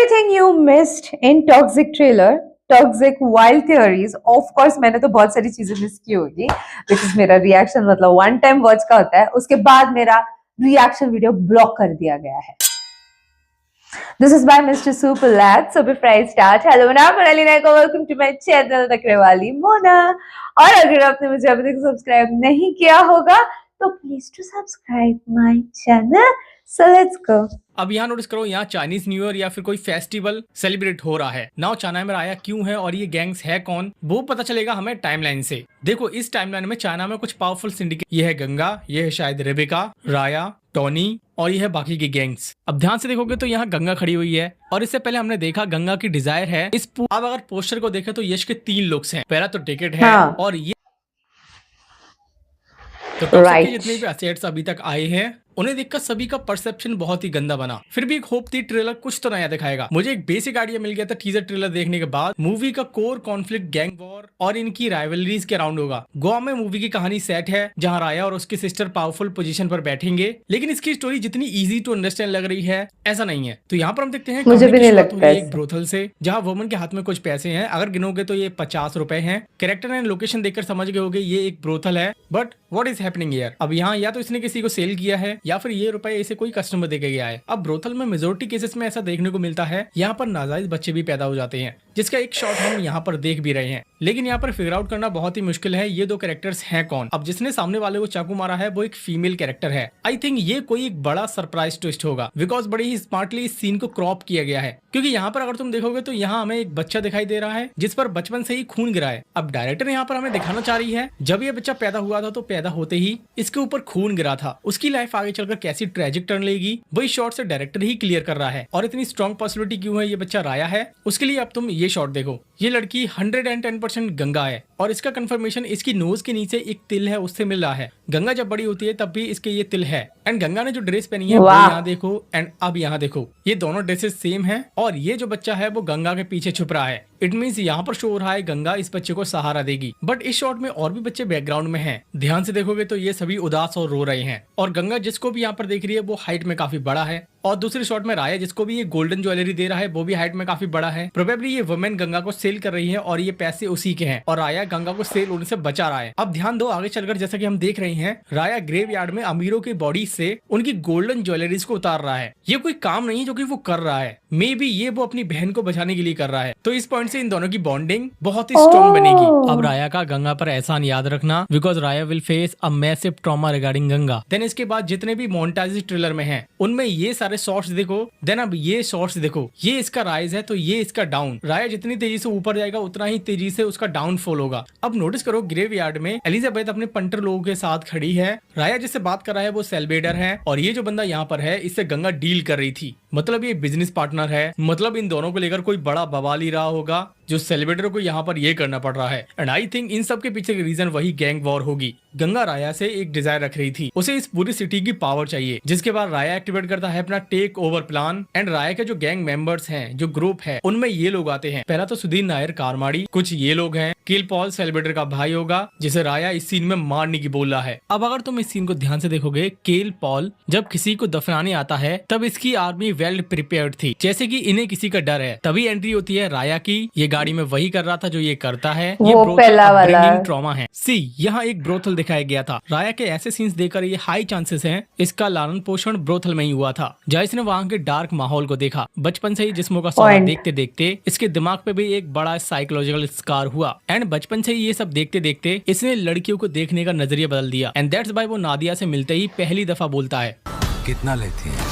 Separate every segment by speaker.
Speaker 1: Everything you missed in Toxic trailer, Toxic Wild Theories, of course मैंने तो बहुत सारी चीजें मिस की होगी because मेरा रिएक्शन मतलब वन टाइम वॉच का होता है, उसके बाद मेरा रिएक्शन वीडियो ब्लॉक कर दिया गया है. This is by Mr. Super Lad. So before I start, hello नाम मोनाली नायक, welcome to my channel तकरे वाली मोना. और अगर आपने मुझे अभी तक सब्सक्राइब नहीं किया होगा तो please to subscribe my channel. So let's go.
Speaker 2: अब यहाँ नोटिस करो, यहाँ चाइनीज न्यू ईयर या फिर कोई फेस्टिवल सेलिब्रेट हो रहा है. नाउ चाइना में राया क्यों है और ये गैंग्स है कौन, वो पता चलेगा हमें टाइमलाइन से. देखो इस टाइमलाइन में चाइना में कुछ पावरफुल सिंडिकेट, ये है गंगा, ये है शायद रेबेका, राया, टॉनी और ये है बाकी की गैंग्स. अब ध्यान से देखोगे तो यहाँ गंगा खड़ी हुई है और इससे पहले हमने देखा गंगा की डिजायर है. अब अगर पोस्टर को देखे तो यश के 3 लुक्स हैं. पहला तो टिकट है और ये तो जितने भी असेट्स अभी तक आए हैं उन्हें देखकर सभी का परसेप्शन बहुत ही गंदा बना. फिर भी एक होप थी ट्रेलर कुछ तो नया दिखाएगा. मुझे एक बेसिक आइडिया मिल गया था टीजर ट्रेलर देखने के बाद. मूवी का कोर कॉन्फ्लिक्ट गैंग वॉर और इनकी राइवलरीज के अराउंड होगा. गोवा में मूवी की कहानी सेट है जहां राया और उसकी सिस्टर पावरफुल पोजीशन पर बैठेंगे, लेकिन इसकी स्टोरी जितनी इजी टू अंडरस्टैंड लग रही है ऐसा नहीं है. तो यहाँ पर हम देखते हैं
Speaker 1: मुझे भी नहीं लगता है
Speaker 2: एक ब्रोथल से जहाँ वुमन के हाथ में कुछ पैसे हैं. अगर गिनोगे तो ये 50 रुपए हैं. कैरेक्टर एंड लोकेशन देखकर समझ गए होगे ये एक ब्रोथल है. But what is happening here? अब यहाँ या तो इसने किसी को सेल किया है या फिर ये रुपए इसे कोई कस्टमर देके गया है. अब ब्रोथल में मेजोरिटी केसेस में ऐसा देखने को मिलता है. यहाँ पर नाजायज बच्चे भी पैदा हो जाते हैं जिसका एक शॉट हम यहाँ पर देख भी रहे हैं. लेकिन यहाँ पर फिगर आउट करना बहुत ही मुश्किल है ये दो कैरेक्टर्स हैं कौन. अब जिसने सामने वाले को चाकू मारा है वो एक फीमेल कैरेक्टर है. आई थिंक ये कोई एक बड़ा सरप्राइज ट्विस्ट होगा बिकॉज बड़ी ही स्मार्टली इस सीन को क्रॉप किया गया है. क्योंकि यहाँ पर अगर तुम देखोगे तो यहाँ हमें एक बच्चा दिखाई दे रहा है जिस पर बचपन से ही खून गिरा है. अब डायरेक्टर यहाँ पर हमें दिखाना चाह रही है जब ये बच्चा पैदा हुआ था तो पैदा होते ही इसके ऊपर खून गिरा था. उसकी लाइफ आगे चलकर कैसी ट्रेजिक टर्न लेगी वही शॉट से डायरेक्टर ही क्लियर कर रहा है. और इतनी स्ट्रॉन्ग पॉसिबिलिटी क्यों है ये बच्चा राया है उसके लिए अब तुम ये शॉट देखो. ये लड़की 110% गंगा है और इसका कंफर्मेशन इसकी नोज के नीचे एक तिल है उससे मिल रहा है. गंगा जब बड़ी होती है तब भी इसके ये तिल है. एंड गंगा ने जो ड्रेस पहनी है वो यहाँ देखो एंड अब यहाँ देखो, ये दोनों ड्रेसेस सेम है और ये जो बच्चा है वो गंगा के पीछे छुप रहा है. इट मीन्स यहाँ पर शो हो रहा है गंगा इस बच्चे को सहारा देगी. बट इस शॉट में और भी बच्चे बैकग्राउंड में हैं. ध्यान से देखोगे तो ये सभी उदास और रो रहे हैं और गंगा जिसको भी यहाँ पर देख रही है वो हाइट में काफी बड़ा है. और दूसरे शॉट में राया जिसको भी ये गोल्डन ज्वेलरी दे रहा है वो भी हाइट में काफी बड़ा है. प्रोबेबली ये वुमेन गंगा को सेल कर रही है और ये पैसे उसी के हैं और राया गंगा को सेल होने से बचा रहा है. अब ध्यान दो आगे चलकर जैसा कि हम देख रहे हैं राया ग्रेव यार्ड में अमीरों की बॉडी से उनकी गोल्डन ज्वेलरीज को उतार रहा है. ये कोई काम नहीं जो कि वो कर रहा है. मे बी ये वो अपनी बहन को बचाने के लिए कर रहा है. तो इस पॉइंट से इन दोनों की बॉन्डिंग बहुत ही स्ट्रॉन्ग बनेगी. अब राया का गंगा पर एहसान याद रखना because Raya will face a massive trauma regarding Ganga. Then इसके बाद जितने भी मोन्टाजेस ट्रेलर में हैं उनमें ये सारे शॉट्स देखो. देन अब ये शॉट्स देखो, ये इसका राइज है तो ये इसका डाउन. राया जितनी तेजी से ऊपर जाएगा उतना ही तेजी से उसका डाउनफॉल होगा. अब नोटिस करो ग्रेव यार्ड में एलिजाबेथ अपने पंटर लोगों के साथ खड़ी है. राया जिससे बात कर रहा है वो सेल्वेडर है और ये जो बंदा यहाँ पर है इससे गंगा डील कर रही थी. मतलब ये बिजनेस पार्टनर है. मतलब इन दोनों को लेकर कोई बड़ा बवाल ही रहा होगा जो सेलिब्रेटर को यहाँ पर ये करना पड़ रहा है. एंड आई थिंक इन सब के पीछे की रीजन वही गैंग वॉर होगी. गंगा राया से एक डिजायर रख रही थी, उसे इस पूरी सिटी की पावर चाहिए जिसके बाद राया एक्टिवेट करता है अपना टेक ओवर प्लान. एंड राया के जो गैंग मेंबर्स हैं जो ग्रुप है उनमें ये लोग आते हैं. पहला तो सुधीर नायर कारमाड़ी, कुछ ये लोग हैं. किल पॉल सेलिब्रेटर का भाई होगा जिसे राया इस सीन में मारने की बोल रहा है. अब अगर तुम इस सीन को ध्यान से देखोगे केल पॉल जब किसी को दफनाने आता है तब इसकी आर्मी वेल प्रिपेयर्ड थी जैसे कि इन्हें किसी का डर है. तभी एंट्री होती है राया की. ये गाड़ी में वही कर रहा था जो ये करता है. ये ब्रोथल ट्रॉमा है. सी यहाँ एक ब्रोथल दिखाया गया था. राया के ऐसे सीन्स देखकर ये हाई चांसेस हैं इसका लालन पोषण ब्रोथल में ही हुआ था जहाँ इसने वहाँ के डार्क माहौल को देखा. बचपन से ही जिस्मों का सौदा देखते देखते इसके दिमाग पे भी एक बड़ा साइकोलॉजिकल स्कार हुआ. एंड बचपन से ही ये सब देखते देखते इसने लड़कियों को देखने का नजरिया बदल दिया. एंड दैट्स व्हाई वो नादिया से मिलते ही पहली दफा बोलता है
Speaker 3: कितना लेती है.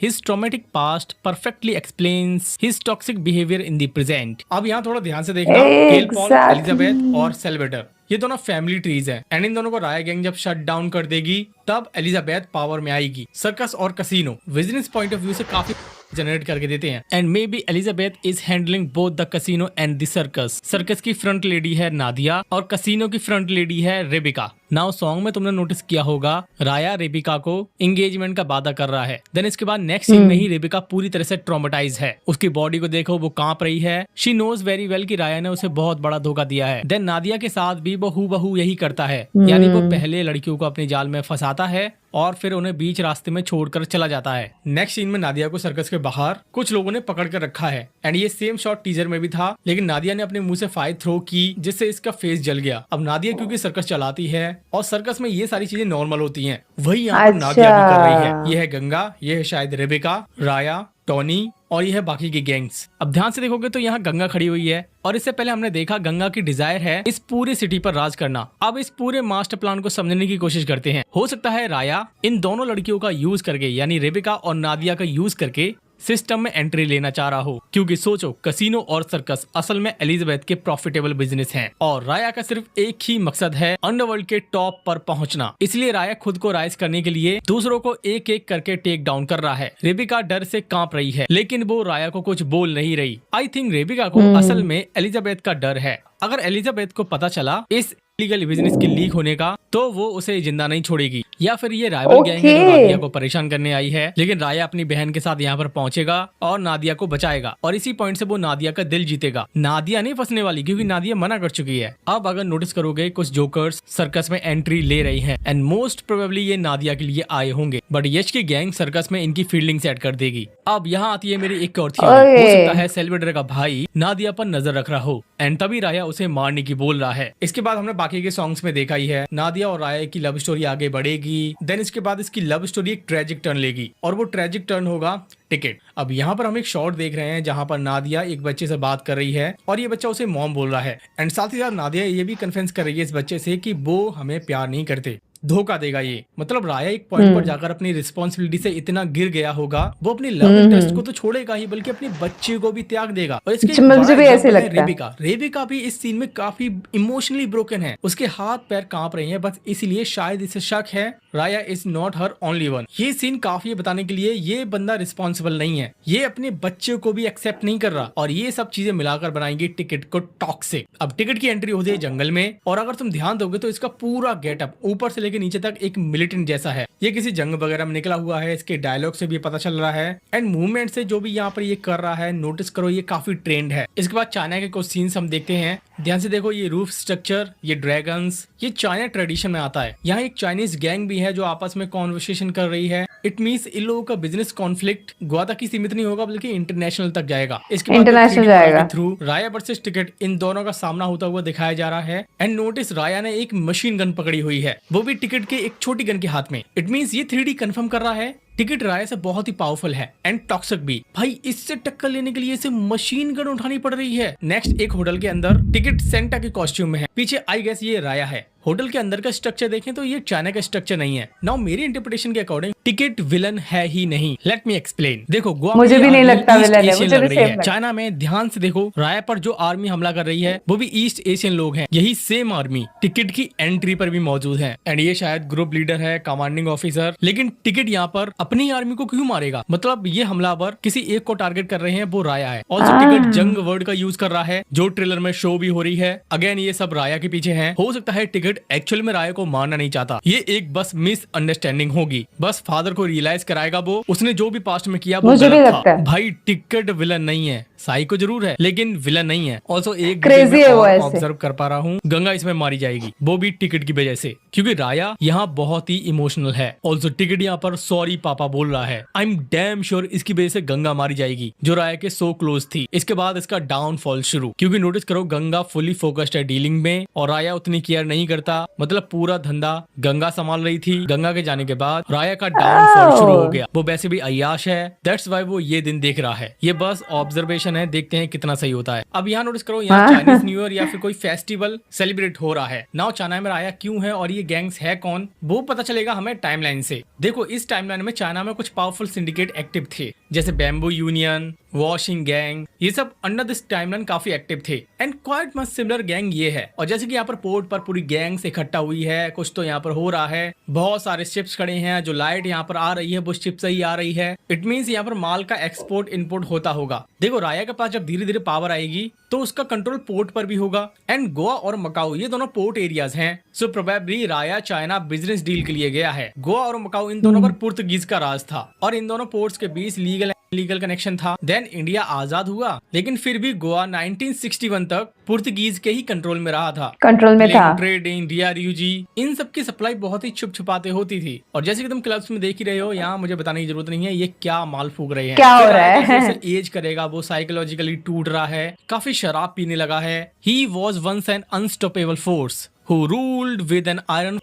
Speaker 2: His traumatic past perfectly explains his toxic behavior in the present. अब यहाँ थोड़ा ध्यान से देखना. केल पॉल, एलिजाबेथ और सेल्वेटर ये दोनों फैमिली ट्रीज हैं. एंड इन दोनों को राया गैंग जब शट डाउन कर देगी तब एलिजाबेथ पावर में आएगी. सर्कस और casino business point of view से काफी जनरेट करके देते हैं. And may be Elizabeth is handling both the casino and the circus. Circus की फ्रंट लेडी है नादिया और कसिनो की फ्रंट लेडी है रेबिका. नाउ सॉन्ग में तुमने नोटिस किया होगा राया रेबिका को एंगेजमेंट का वादा कर रहा है। देन इसके बाद नेक्स्ट सीन में ही रेबिका पूरी तरह से ट्रॉमेटाइज है। उसकी बॉडी को देखो, वो कांप रही है। शी नोज वेरी वेल कि राया ने उसे बहुत बड़ा धोखा दिया है। देन नादिया के साथ भी वो हूबहू यही करता है, यानी वो पहले लड़कियों को अपने जाल में फंसाता है और फिर उन्हें बीच रास्ते में छोड़कर चला जाता है। नेक्स्ट सीन में नादिया को सर्कस के बाहर कुछ लोगों ने पकड़ कर रखा है एंड ये सेम शॉट टीजर में भी था, लेकिन नादिया ने अपने मुंह से फायर थ्रो की जिससे इसका फेस जल गया। अब नादिया क्योंकि सर्कस चलाती है और सर्कस में ये सारी चीजें नॉर्मल होती हैं, वही यहाँ पर नादिया भी कर रही है। ये है गंगा, ये है शायद रेबिका, राया, टॉनी और ये है बाकी की गैंग्स। अब ध्यान से देखोगे तो यहाँ गंगा खड़ी हुई है और इससे पहले हमने देखा गंगा की डिजायर है इस पूरी सिटी पर राज करना। अब इस पूरे मास्टर प्लान को समझने की कोशिश करते हैं। हो सकता है राया इन दोनों लड़कियों का यूज करके, यानी रेबिका और नादिया का यूज करके सिस्टम में एंट्री लेना चाह रहा हो, क्योंकि सोचो कसिनो और सर्कस असल में एलिजाबेथ के प्रॉफिटेबल बिजनेस हैं और राया का सिर्फ एक ही मकसद है अंडरवर्ल्ड के टॉप पर पहुंचना। इसलिए राया खुद को राइज करने के लिए दूसरों को एक एक करके टेक डाउन कर रहा है। रेबिका डर से कांप रही है, लेकिन वो राया को कुछ बोल नहीं रही। आई थिंक रेबिका को असल में एलिजाबेथ का डर है। अगर एलिजाबेथ को पता चला इस इलीगल बिजनेस की लीक होने का, तो वो उसे जिंदा नहीं छोड़ेगी, या फिर ये राइवल गैंग है जो नादिया को परेशान करने आई है। लेकिन राया अपनी बहन के साथ यहाँ पर पहुंचेगा और नादिया को बचाएगा और इसी पॉइंट से वो नादिया का दिल जीतेगा। नादिया नहीं फंसने वाली, क्योंकि नादिया मना कर चुकी है। अब अगर नोटिस करोगे कुछ जोकर्स सर्कस में एंट्री ले रही हैं एंड मोस्ट प्रोबेबली ये नादिया के लिए आए होंगे, बट यश की गैंग सर्कस में इनकी फील्डिंग सेट कर देगी। अब यहाँ आती है मेरी एक और थ्योरी। हो सकता है सेल्वेडर का भाई नादिया पर नजर रख रहा हो एंड तभी राया उसे मारने की बोल रहा है। इसके बाद हमने बाकी के सॉन्ग्स में देखा ही है, नादिया और राया की लव स्टोरी आगे बढ़ेगी। देन इसके बाद इसकी लव स्टोरी एक ट्रेजिक टर्न लेगी और वो ट्रेजिक टर्न होगा टिकट। अब यहाँ पर हम एक शॉट देख रहे हैं जहाँ पर नादिया एक बच्चे से बात कर रही है और ये बच्चा उसे मॉम बोल रहा है एंड साथ ही साथ नादिया ये भी कन्फेंस कर रही है इस बच्चे से कि वो हमें प्यार नहीं करते, धोखा देगा ये। मतलब राया एक पॉइंट पर जाकर अपनी रिस्पॉन्सिबिलिटी से इतना गिर गया होगा, वो अपनी लव इंटरेस्ट को तो छोड़ेगा ही बल्कि अपने बच्चे को भी त्याग देगा। और इसके
Speaker 1: मुझे भी ऐसे लगता है
Speaker 2: रेबिका भी इस सीन में काफी इमोशनली ब्रोकन है। उसके हाथ पैर कांप रहे हैं, बस इसीलिए शायद इसे शक है राया is not her only one. ये सीन काफी बताने के लिए ये बंदा रिस्पॉन्सिबल नहीं है, ये अपने बच्चे को भी एक्सेप्ट नहीं कर रहा और ये सब चीजें मिलाकर बनाएंगे टिकट को टॉक्सिक। अब टिकट की एंट्री होती है जंगल में और अगर तुम ध्यान दोगे तो इसका पूरा गेटअप ऊपर से के नीचे तक एक मिलिटेंट जैसा है। ये किसी जंग वगैरह में निकला हुआ है, इसके डायलॉग से भी पता चल रहा है एंड मूवमेंट से जो भी यहाँ पर ये कर रहा है, नोटिस करो ये काफी ट्रेंड है। इसके बाद चाइना के कुछ सीन्स हम देखते हैं, ध्यान से देखो। ये रूफ स्ट्रक्चर, ये ड्रैगन्स, ये चाइना ट्रेडिशन में आता है। यहाँ एक चाइनीज गैंग भी है जो आपस में कॉन्वर्सेशन कर रही है। इट मीन्स इन लोगों का बिजनेस कॉन्फ्लिक्ट गोवा तक ही सीमित नहीं होगा बल्कि इंटरनेशनल तक जाएगा। इसके बाद थ्रू राया वर्सेस टिकट, इन दोनों का सामना होता हुआ दिखाया जा रहा है एंड नोटिस राया ने एक मशीन गन पकड़ी हुई है, वो भी टिकट के एक छोटी गन के हाथ में। इट मीन्स ये 3D कंफर्म कर रहा है टिकट राया से बहुत ही पावरफुल है एंड टॉक्सिक भी। भाई इससे टक्कर लेने के लिए इसे मशीन गन उठानी पड़ रही है। नेक्स्ट एक होटल के अंदर टिकट सेंटा के कॉस्ट्यूम में है, पीछे आई गेस ये राया है। होटल के अंदर का स्ट्रक्चर देखें तो ये चाइना का स्ट्रक्चर नहीं है। नाउ मेरी इंटरप्रिटेशन के अकॉर्डिंग टिकट विलन है ही नहीं। Let me explain. देखो गोवा
Speaker 1: मुझे भी नहीं लगता विलन है, मुझे भी सेम है।
Speaker 2: चाइना में ध्यान से देखो, राया पर जो आर्मी हमला कर रही है वो भी ईस्ट एशियन लोग हैं। यही सेम आर्मी टिकट की एंट्री पर भी मौजूद है एंड ये शायद ग्रुप लीडर है, कमांडिंग ऑफिसर। लेकिन टिकट यहाँ पर अपनी आर्मी को क्यों मारेगा? मतलब ये हमलावर किसी एक को टारगेट कर रहे हैं, वो राया है। ऑल्सो टिकट जंग वर्ड का यूज कर रहा है जो ट्रेलर में शो भी हो रही है। अगेन ये सब राया के पीछे है। हो सकता है टिकट एक्चुअल में राया को मारना नहीं चाहता, ये एक बस मिसअंडरस्टैंडिंग होगी। बस फादर को रियलाइज कराएगा वो, उसने जो भी पास्ट में किया वो गलत था। भाई टिकट विलन नहीं है, साइको जरूर है लेकिन विलन नहीं है। ऑल्सो एक
Speaker 1: क्रेजी है वो,
Speaker 2: ऑब्जर्व कर पा रहा हूँ, गंगा इसमें मारी जाएगी, वो भी टिकट की वजह से, क्योंकि राया यहाँ बहुत ही इमोशनल है। ऑल्सो टिकट यहाँ पर सॉरी पापा बोल रहा है। आई एम डैम श्योर इसकी वजह से गंगा मारी जाएगी जो राया के सो क्लोज थी। इसके बाद इसका डाउनफॉल शुरू, क्योंकि नोटिस करो गंगा फुली फोकस्ड है डीलिंग में और राया उतनी केयर नहीं करता। मतलब पूरा धंधा गंगा संभाल रही थी। गंगा के जाने के बाद राया का डाउनफॉल शुरू हो गया। वो वैसे भी अय्याश है, दैट्स व्हाई वो ये दिन देख रहा है। ये बस ऑब्जर्वेशन है, देखते हैं कितना सही होता है। अब यहाँ नोटिस करो, यहाँ चाइनीज न्यू ईयर या फिर कोई फेस्टिवल सेलिब्रेट हो रहा है। नाउ चाइना में राया क्यों है और ये गैंग्स है कौन, वो पता चलेगा हमें टाइमलाइन से। देखो इस टाइमलाइन में चाइना में कुछ पावरफुल सिंडिकेट एक्टिव थे, जैसे बैम्बू यूनियन, वॉशिंग गैंग, ये सब अंडर दिस टाइमलाइन काफी एक्टिव थे and quite much similar gang ये है। और जैसे कि यहाँ पर पोर्ट पर पूरी गैंग से इकट्ठा हुई है, कुछ तो यहाँ पर हो रहा है, बहुत सारे शिप्स खड़े हैं, जो लाइट यहाँ पर आ रही है वो शिप से ही आ रही है। इट मीन्स यहाँ पर माल का एक्सपोर्ट इनपुट होता होगा। देखो राया के पास जब धीरे धीरे पावर आएगी तो उसका कंट्रोल पोर्ट पर भी होगा एंड गोवा और मकाऊ ये दोनों पोर्ट एरियाज हैं। सो प्रोबेबली राया चाइना बिजनेस डील के लिए गया है। गोवा और मकाऊ इन दोनों पर पुर्तगीज का राज था और इन दोनों पोर्ट्स के बीच लीगल कनेक्शन था। देन इंडिया आजाद हुआ, लेकिन फिर भी गोवा 1961 तक पुर्तगीज के ही कंट्रोल में रहा था।
Speaker 1: कंट्रोल में था।
Speaker 2: ट्रेडिंग, डीआरयूजी, इन सब की सप्लाई बहुत ही छुप छुपाते होती थी। और जैसे कि तुम क्लब्स में देख ही रहे हो, यहाँ मुझे बताने की जरूरत नहीं है ये क्या माल फूक रहे हैं,
Speaker 1: क्या हो रहा है।
Speaker 2: जैसे एज करेगा वो साइकोलॉजिकली टूट रहा है, काफी शराब पीने लगा है। He was once an unstoppable force who ruled with an iron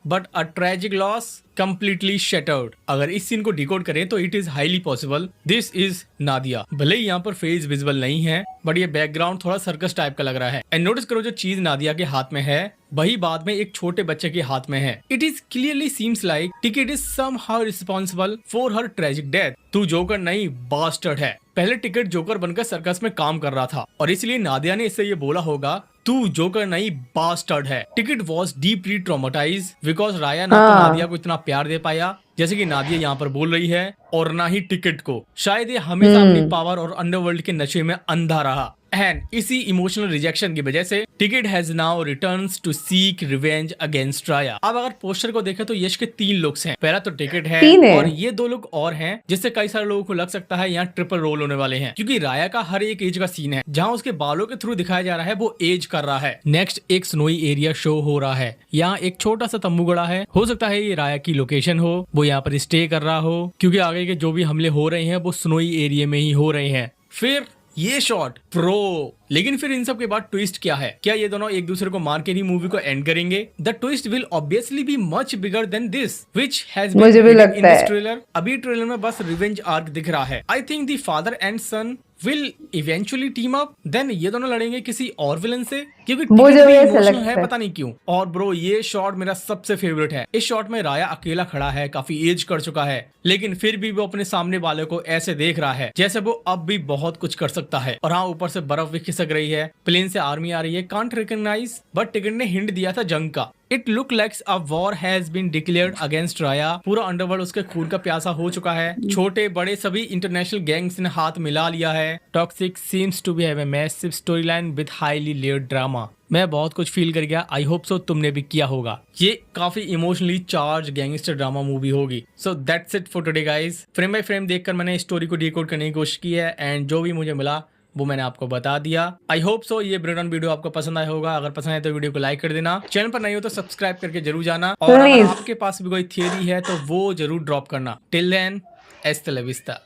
Speaker 2: but a tragic loss completely shattered. अगर इस सीन को डिकोड करें तो it is highly possible this is Nadia. भले ही यहाँ पर फेस विजिबल नहीं है बट ये बैकग्राउंड थोड़ा सर्कस टाइप का लग रहा है। एंड नोटिस करो जो चीज नादिया के हाथ में है वही बाद में एक छोटे बच्चे के हाथ में है। It is clearly seems like TikTok is somehow responsible for her tragic death. तू जोकर नहीं बास्टर्ड है। पहले टिकट जोकर बनकर सर्कस में काम कर रहा था और इसलिए नादिया ने इससे ये बोला होगा तू जोकर नहीं बास्टर्ड है। Ticket was deeply traumatise because राया ना तो नादिया को इतना प्यार दे पाया जैसे कि नादिया यहाँ पर बोल रही है और ना ही टिकट को। शायद ये हमेशा अपनी पावर और अंडरवर्ल्ड के नशे में अंधा रहा एंड इसी इमोशनल रिजेक्शन की वजह से ticket has now returns to seek revenge against Raya. अब अगर पोस्टर को देखें तो यश के 3 लुक्स हैं। पहला तो टिकट है और ये 2 लुक और हैं जिससे कई सारे लोगों को लग सकता है यहाँ ट्रिपल रोल होने वाले हैं, क्योंकि राया का हर एक एज का सीन है जहाँ उसके बालों के थ्रू दिखाया जा रहा है वो एज कर रहा है। नेक्स्ट एक स्नोई एरिया शो हो रहा है। यहाँ एक छोटा सा तंबू गड़ा है, हो सकता है ये राया की लोकेशन हो, वो यहाँ पर स्टे कर रहा हो, क्योंकि आगे के जो भी हमले हो रहे हैं वो स्नोई एरिया में ही हो रहे हैं। फिर ये शॉट प्रो, लेकिन फिर इन सब के बाद ट्विस्ट क्या है? क्या ये दोनों एक दूसरे को मार के ही मूवी को एंड करेंगे? The twist will obviously be much bigger than this which has been in this trailer. अभी ट्रेलर में बस रिवेंज आर्क दिख रहा है। I think the father and son will eventually team up, then ये दोनों लड़ेंगे किसी और विलन से, क्योंकि मुझे भी इमोशनल है पता नहीं क्यों। और ब्रो ये शॉट मेरा सबसे फेवरेट है। इस शॉट में राया अकेला खड़ा है, काफी एज कर चुका है, लेकिन फिर भी वो अपने सामने वाले को ऐसे देख रहा है जैसे वो अब भी बहुत कुछ कर सकता है। और हाँ, ऊपर से बर्फ भी खिसक रही है, प्लेन से आर्मी आ रही है, कांट रिकॉग्नाइज, बट टिकट ने हिंट दिया था जंग का। It look like a war has been declared against Raya. पूरा अंडरवर्ल्ड उसके खून का प्यासा हो चुका है। छोटे बड़े सभी इंटरनेशनल गैंग्स ने हाथ मिला लिया है। Toxic seems to be have a massive storyline with highly layered drama. मैं बहुत कुछ फील कर गया। आई होप सो तुमने भी किया होगा। ये काफी emotionally charge gangster drama movie होगी। So that's it for today guys. Frame by frame देखकर मैंने स्टोरी को डिकोड करने की कोशिश की है एंड जो भी मुझे मिला वो मैंने आपको बता दिया। आई होप सो ये ब्रेकडाउन वीडियो आपको पसंद आया होगा। अगर पसंद आए तो वीडियो को लाइक कर देना, चैनल पर नहीं हो तो सब्सक्राइब करके जरूर जाना, और अगर आपके पास भी कोई थियरी है तो वो जरूर ड्रॉप करना। टिल देन एस्ते ला विस्ता।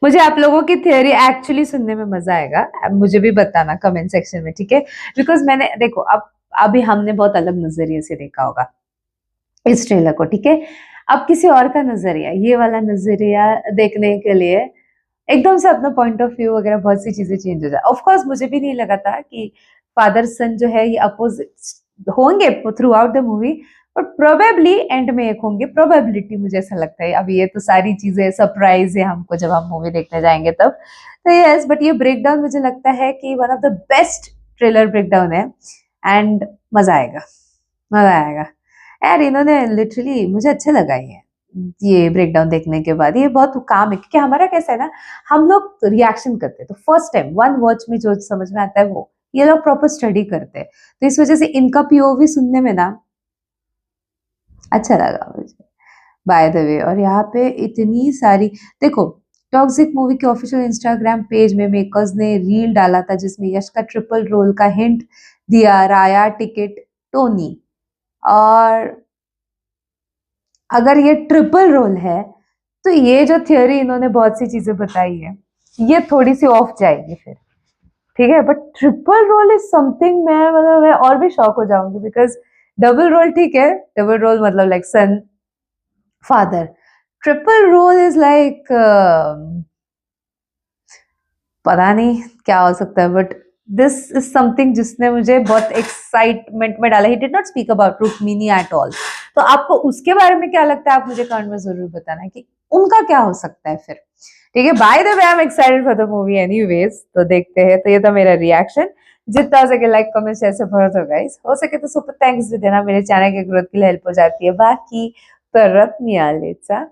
Speaker 1: मुझे आप लोगों की थियरी एक्चुअली सुनने में मजा आएगा, मुझे भी बताना कमेंट सेक्शन में, ठीक है? बिकॉज मैंने देखो अब अभी हमने बहुत अलग नजरिए से देखा होगा इस ट्रेलर को, ठीक है? अब किसी और का नजरिया, ये वाला नजरिया देखने के लिए एकदम से अपना पॉइंट ऑफ व्यू वगैरह बहुत सी चीजें चेंज हो जाए। ऑफ कोर्स मुझे भी नहीं लगा था कि फादर सन जो है ये अपोजिट होंगे through out the movie, but probably and में एक होंगे, प्रोबेबिलिटी मुझे ऐसा लगता है। अब ये तो सारी चीजें सरप्राइज है हमको जब हम मूवी देखने जाएंगे तब, तो यस, बट ये ब्रेकडाउन मुझे लगता है कि one of the best trailer breakdown है एंड मजा आएगा, मजा आएगा यार। इन्होंने लिटरली मुझे अच्छा लगा ये ब्रेकडाउन देखने के बाद। ये बहुत काम है क्योंकि हमारा कैसा है ना, हम लोग रिएक्शन करते हैं तो फर्स्ट टाइम वन वॉच में जो समझ में आता है वो ये लोग प्रॉपर स्टडी करते हैं, तो इस वजह से इनका पीओवी सुनने में ना अच्छा लगा मुझे बाय द वे। और यहाँ पे इतनी सारी देखो, टॉक्सिक मूवी के ऑफिशियल इंस्टाग्राम पेज में मेकर्स ने रील डाला था जिसमें यश का ट्रिपल रोल का हिंट दिया, राया, टिकट, टोनी। और अगर ये ट्रिपल रोल है तो ये जो थियोरी इन्होंने बहुत सी चीजें बताई है ये थोड़ी सी ऑफ जाएगी फिर, ठीक है? But triple role is something, मैं और भी शॉक हो जाऊंगी बिकॉज डबल रोल ठीक है, डबल रोल मतलब like son father, triple role is like पता नहीं क्या हो सकता है, बट दिस इज समथिंग जिसने मुझे बहुत एक्साइटमेंट में डाला। He did not speak about Rukmini at all. तो आपको उसके बारे में क्या लगता है आप मुझे कमेंट में जरूर बताना कि उनका क्या हो सकता है फिर। ठीक है, by the way I am excited for the movie anyways, तो देखते हैं। तो ये था मेरा रिएक्शन। जितना हो सके लाइक कमेंट शेयर सपोर्ट हो गाइस, हो सके तो सुपर थैंक्स भी देना, मेरे चैनल के ग्रोथ के लिए हेल्प हो जाती है। बाकी परत मिळालेचा